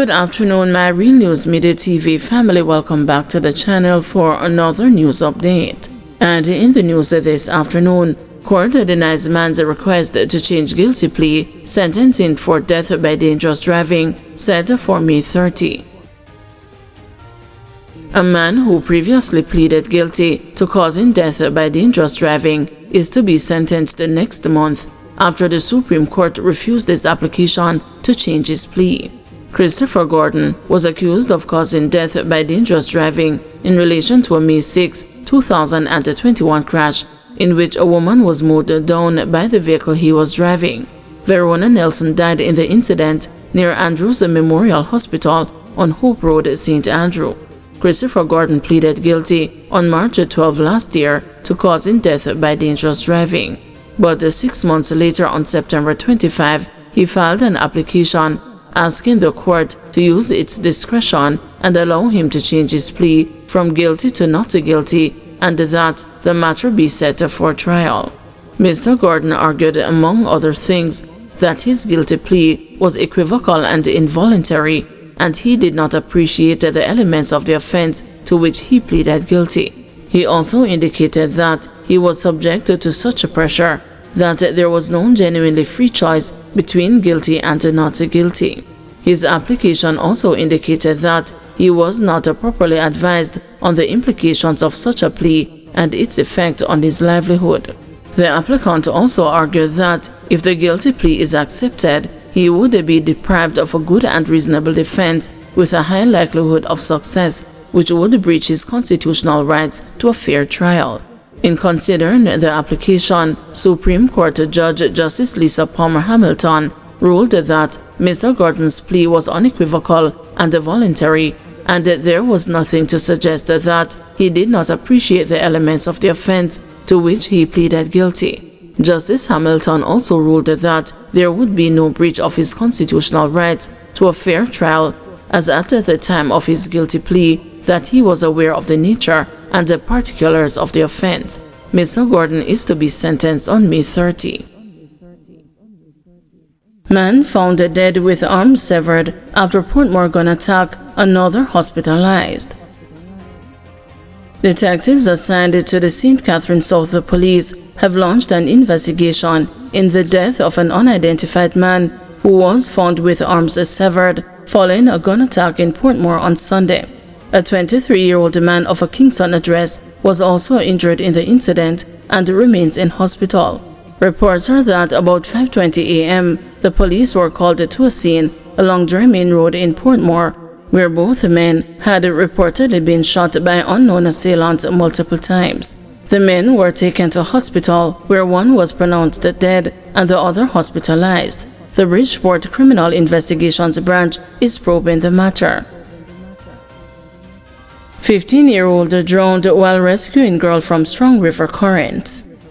Good afternoon, my Real News Midday TV family. Welcome back to the channel for another news update. And in the news this afternoon, court denies man's request to change guilty plea, sentencing for death by dangerous driving, set for May 30. A man who previously pleaded guilty to causing death by dangerous driving is to be sentenced next month after the Supreme Court refused his application to change his plea. Christopher Gordon was accused of causing death by dangerous driving in relation to a May 6, 2021 crash in which a woman was mowed down by the vehicle he was driving. Verona Nelson died in the incident near Andrews Memorial Hospital on Hope Road, St. Andrew. Christopher Gordon pleaded guilty on March 12 last year to causing death by dangerous driving. But 6 months later, on September 25, he filed an application asking the court to use its discretion and allow him to change his plea from guilty to not guilty, and that the matter be set for trial. Mr. Gordon argued, among other things, that his guilty plea was equivocal and involuntary, and he did not appreciate the elements of the offense to which he pleaded guilty. He also indicated that he was subjected to such a pressure that there was no genuinely free choice between guilty and not guilty. His application also indicated that he was not properly advised on the implications of such a plea and its effect on his livelihood. The applicant also argued that if the guilty plea is accepted, he would be deprived of a good and reasonable defense with a high likelihood of success, which would breach his constitutional rights to a fair trial. In considering the application, Supreme Court Judge Justice Lisa Palmer Hamilton ruled that Mr. Gordon's plea was unequivocal and voluntary, and there was nothing to suggest that he did not appreciate the elements of the offense to which he pleaded guilty. Justice Hamilton also ruled that there would be no breach of his constitutional rights to a fair trial, as at the time of his guilty plea that he was aware of the nature and the particulars of the offense. Mr. Gordon is to be sentenced on May 30. Man found dead with arms severed after Portmore gun attack, another hospitalized. Detectives assigned to the St. Catherine South Police have launched an investigation in the death of an unidentified man who was found with arms severed following a gun attack in Portmore on Sunday. A 23-year-old man of a Kingston address was also injured in the incident and remains in hospital. Reports are that about 5:20 a.m., the police were called to a scene along Germain Road in Portmore, where both men had reportedly been shot by unknown assailants multiple times. The men were taken to hospital, where one was pronounced dead and the other hospitalized. The Bridgeport Criminal Investigations Branch is probing the matter. 15-year-old drowned while rescuing girl from strong river currents.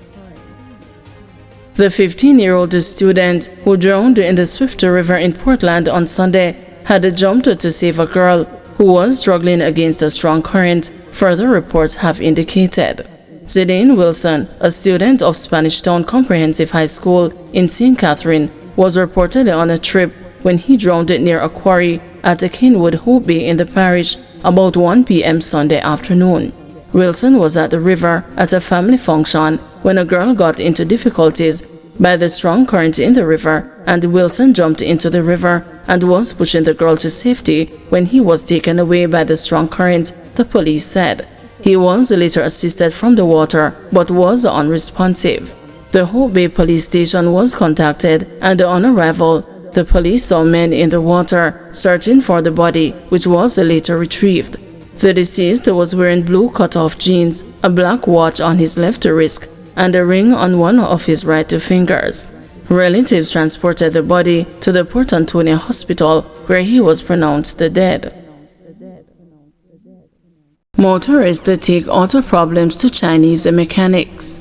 The 15-year-old student who drowned in the Swift River in Portland on Sunday had jumped to save a girl who was struggling against a strong current, further reports have indicated. Zidane Wilson, a student of Spanish Town Comprehensive High School in St. Catherine, was reportedly on a trip when he drowned near a quarry at Kenwood Hope Bay in the parish about 1 p.m. Sunday afternoon. Wilson was at the river at a family function when a girl got into difficulties by the strong current in the river, and Wilson jumped into the river and was pushing the girl to safety when he was taken away by the strong current, the police said. He was later assisted from the water but was unresponsive. The Hope Bay police station was contacted, and on arrival, the police saw men in the water searching for the body, which was later retrieved. The deceased was wearing blue cut-off jeans, a black watch on his left wrist, and a ring on one of his right fingers. Relatives transported the body to the Port Antonio Hospital, where he was pronounced dead. Motorists take auto problems to Chinese mechanics.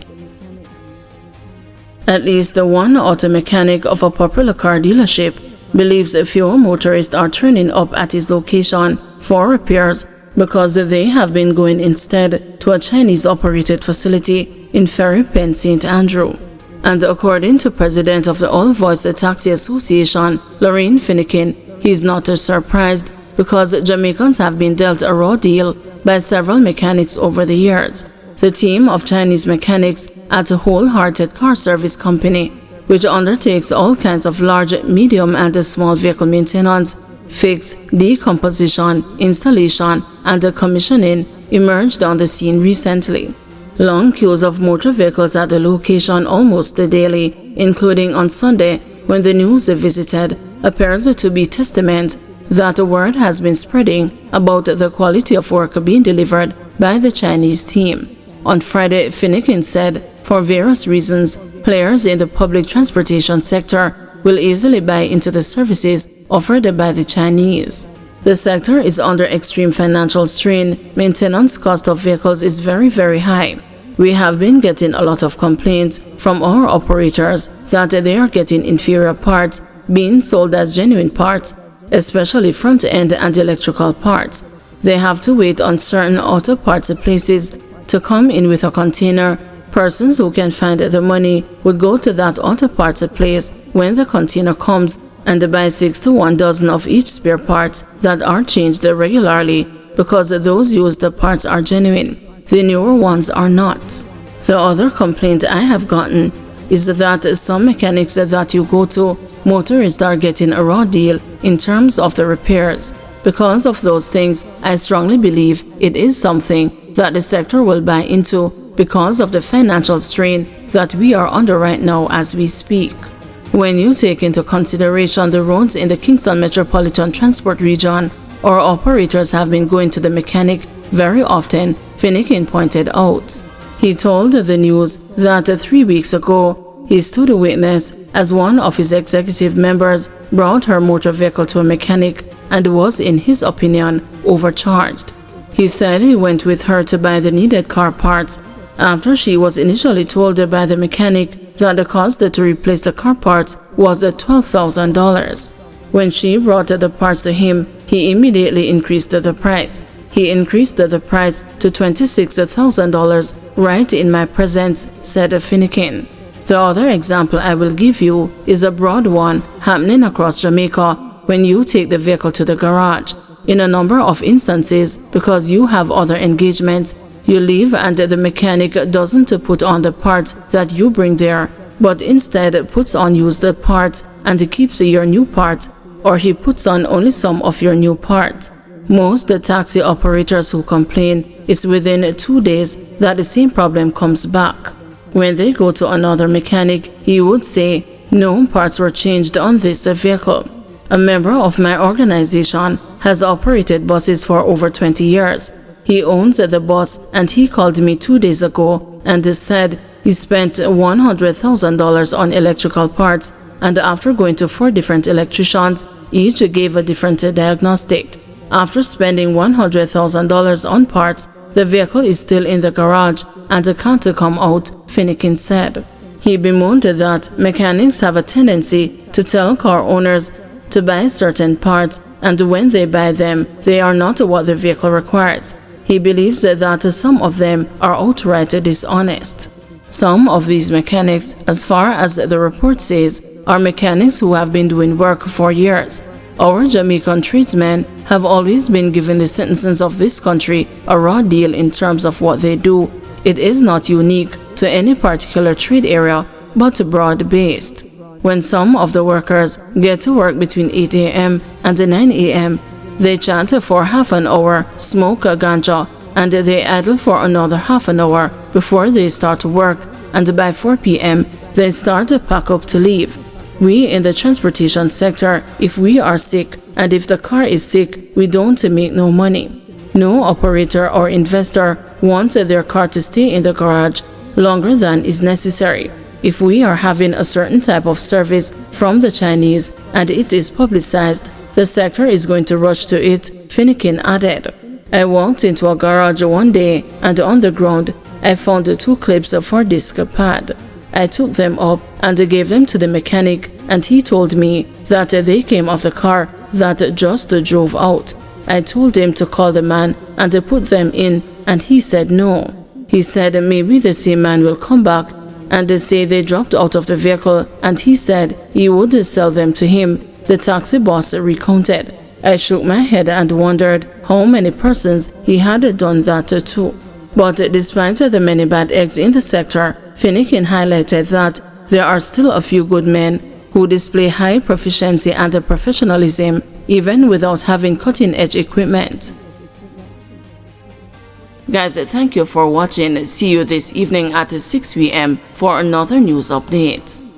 At least one auto mechanic of a popular car dealership believes fewer motorists are turning up at his location for repairs because they have been going instead to a Chinese-operated facility in Ferry Pen, St. Andrew. And according to President of the All Voice Taxi Association, Lorraine Finnegan, He's not surprised because Jamaicans have been dealt a raw deal by several mechanics over the years. The team of Chinese mechanics at a Wholehearted Car Service Company, which undertakes all kinds of large, medium, and small vehicle maintenance, fix, decomposition, installation, and commissioning, emerged on the scene recently. Long queues of motor vehicles at the location almost daily, including on Sunday when the news visited, appears to be testament that the word has been spreading about the quality of work being delivered by the Chinese team. On Friday, Finnegan said, for various reasons, players in the public transportation sector will easily buy into the services offered by the Chinese. The sector is under extreme financial strain. Maintenance cost of vehicles is very high. We have been getting a lot of complaints from our operators that they are getting inferior parts being sold as genuine parts, especially front-end and electrical parts. They have to wait on certain auto parts places to come in with a container. Persons who can find the money would go to that auto parts place when the container comes and buy 6 to 1 dozen of each spare parts that are changed regularly because those used parts are genuine. The newer ones are not. The other complaint I have gotten is that some mechanics that you go to, motorists are getting a raw deal in terms of the repairs. Because of those things, I strongly believe it is something that the sector will buy into because of the financial strain that we are under right now as we speak. When you take into consideration the roads in the Kingston Metropolitan Transport Region, our operators have been going to the mechanic very often, Finnegan pointed out. He told the news that 3 weeks ago, he stood a witness as one of his executive members brought her motor vehicle to a mechanic and was, in his opinion, overcharged. He said he went with her to buy the needed car parts after she was initially told by the mechanic that the cost to replace the car parts was $12,000. When she brought the parts to him, he immediately increased the price. He increased the price to $26,000 right in my presence, said Finnegan. The other example I will give you is a broad one happening across Jamaica when you take the vehicle to the garage. In a number of instances, because you have other engagements, you leave and the mechanic doesn't put on the parts that you bring there, but instead puts on used parts and keeps your new parts, or he puts on only some of your new parts. Most taxi operators who complain is within 2 days that the same problem comes back. When they go to another mechanic, he would say, no parts were changed on this vehicle. A member of my organization has operated buses for over 20 years. He owns the bus and he called me 2 days ago and said he spent $100,000 on electrical parts, and after going to 4 different electricians, each gave a different diagnostic. After spending $100,000 on parts, the vehicle is still in the garage and can't come out, Finnegan said. He bemoaned that mechanics have a tendency to tell car owners to buy certain parts, and when they buy them, they are not what the vehicle requires. He believes that some of them are outright dishonest. Some of these mechanics, as far as the report says, are mechanics who have been doing work for years. Our Jamaican tradesmen have always been given the citizens of this country a raw deal in terms of what they do. It is not unique to any particular trade area, but broad-based. When some of the workers get to work between 8 a.m. and 9 a.m., they chat for half an hour, smoke a ganja, and they idle for another half an hour before they start work, and by 4 p.m., they start to pack up to leave. We in the transportation sector, if we are sick and if the car is sick, we don't make no money. No operator or investor wants their car to stay in the garage longer than is necessary. If we are having a certain type of service from the Chinese and it is publicized, the sector is going to rush to it, Finnegan added. I walked into a garage one day and on the ground, I found 2 clips for disc pad. I took them up and gave them to the mechanic, and he told me that they came off the car that just drove out. I told him to call the man and put them in, and he said no. He said maybe the same man will come back and say they dropped out of the vehicle, and he said he would sell them to him the taxi boss recounted. I shook my head and wondered how many persons he had done that to. But despite the many bad eggs in the sector, Finnegan highlighted that there are still a few good men who display high proficiency and professionalism even without having cutting-edge equipment. Guys, thank you for watching. See you this evening at 6 p.m. for another news update.